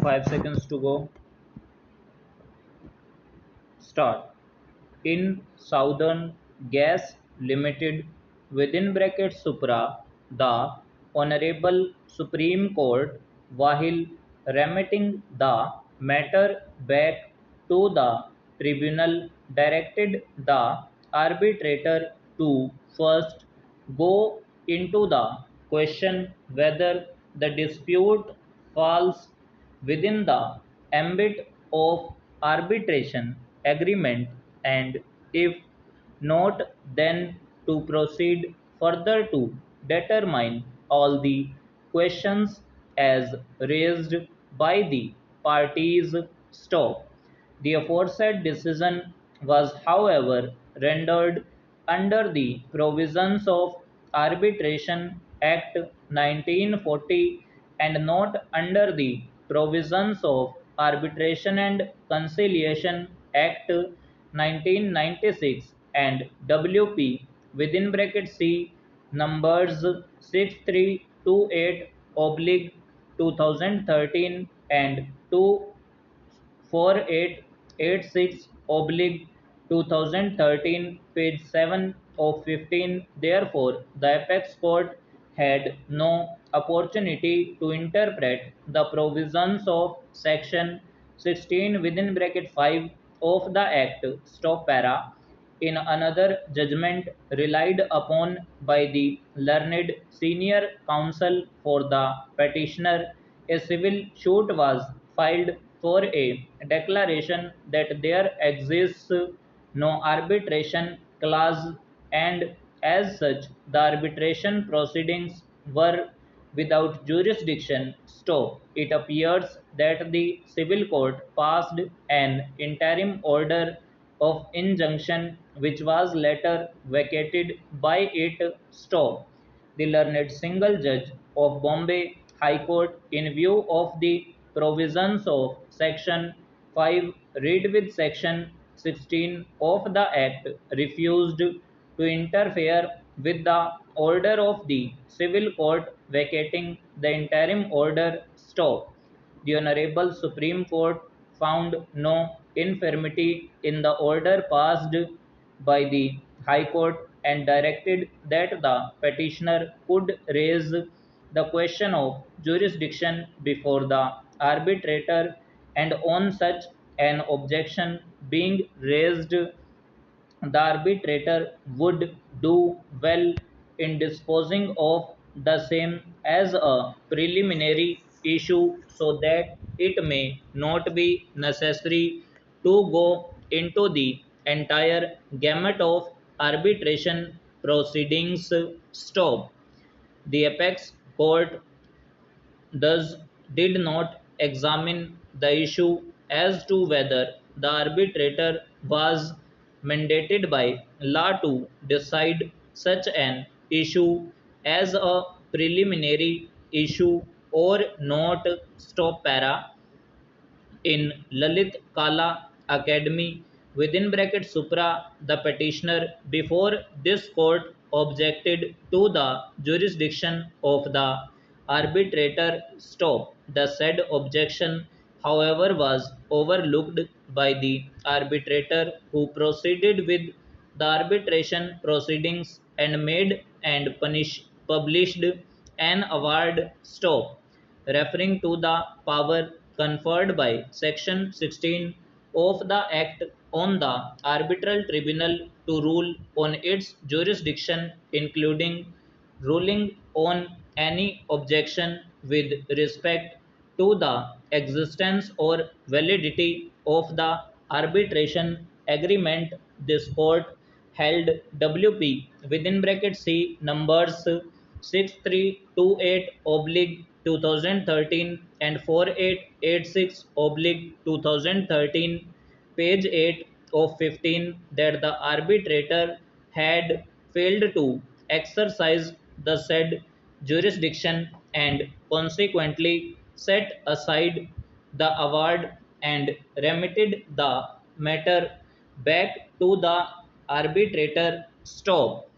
5 seconds to go. Start. In Southern Gas Limited within brackets Supra, the Honorable Supreme Court, while remitting the matter back to the tribunal, directed the arbitrator to first go into the question whether the dispute falls within the ambit of arbitration agreement, and if not, then to proceed further to determine all the questions as raised by the parties. Stop. The aforesaid decision was, however, rendered under the provisions of Arbitration Act 1940 and not under the provisions of Arbitration and Conciliation Act 1996 and WP within bracket C numbers 6328 oblique 2013 and 24886 oblique 2013, page 7 of 15. Therefore, the apex court had no opportunity to interpret the provisions of section 16 within bracket 5 of the Act. Stop para. In another judgment relied upon by the learned senior counsel for the petitioner, a civil suit was filed for a declaration that there exists no arbitration clause, and as such the arbitration proceedings were without jurisdiction. Stop. It appears that the civil court passed an interim order of injunction which was later vacated by it. Stop. The learned single judge of Bombay High Court, in view of the provisions of Section 5 read with Section 16 of the Act, refused to interfere with the order of the civil court vacating the interim order. Stop. The Honorable Supreme Court found no infirmity in the order passed by the High Court and directed that the petitioner could raise the question of jurisdiction before the arbitrator, and on such an objection being raised, the arbitrator would do well in disposing of the same as a preliminary issue so that it may not be necessary to go into the entire gamut of arbitration proceedings. Stop. The apex court thus did not examine the issue as to whether the arbitrator was mandated by law to decide such an issue as a preliminary issue or not. Stop para. In Lalit Kala Academy within bracket Supra, the petitioner before this court objected to the jurisdiction of the arbitrator. Stop. The said objection, however, was overlooked by the arbitrator, who proceeded with the arbitration proceedings and made and published an award. Stop. Referring to the power conferred by Section 16 of the Act on the arbitral tribunal to rule on its jurisdiction, including ruling on any objection with respect to the existence or validity of the arbitration agreement. This court held WP within bracket C numbers 6328 oblique 2013 and 4886 oblique 2013, page 8 of 15, that the arbitrator had failed to exercise the said jurisdiction and consequently set aside the award and remitted the matter back to the arbitrator. Stop.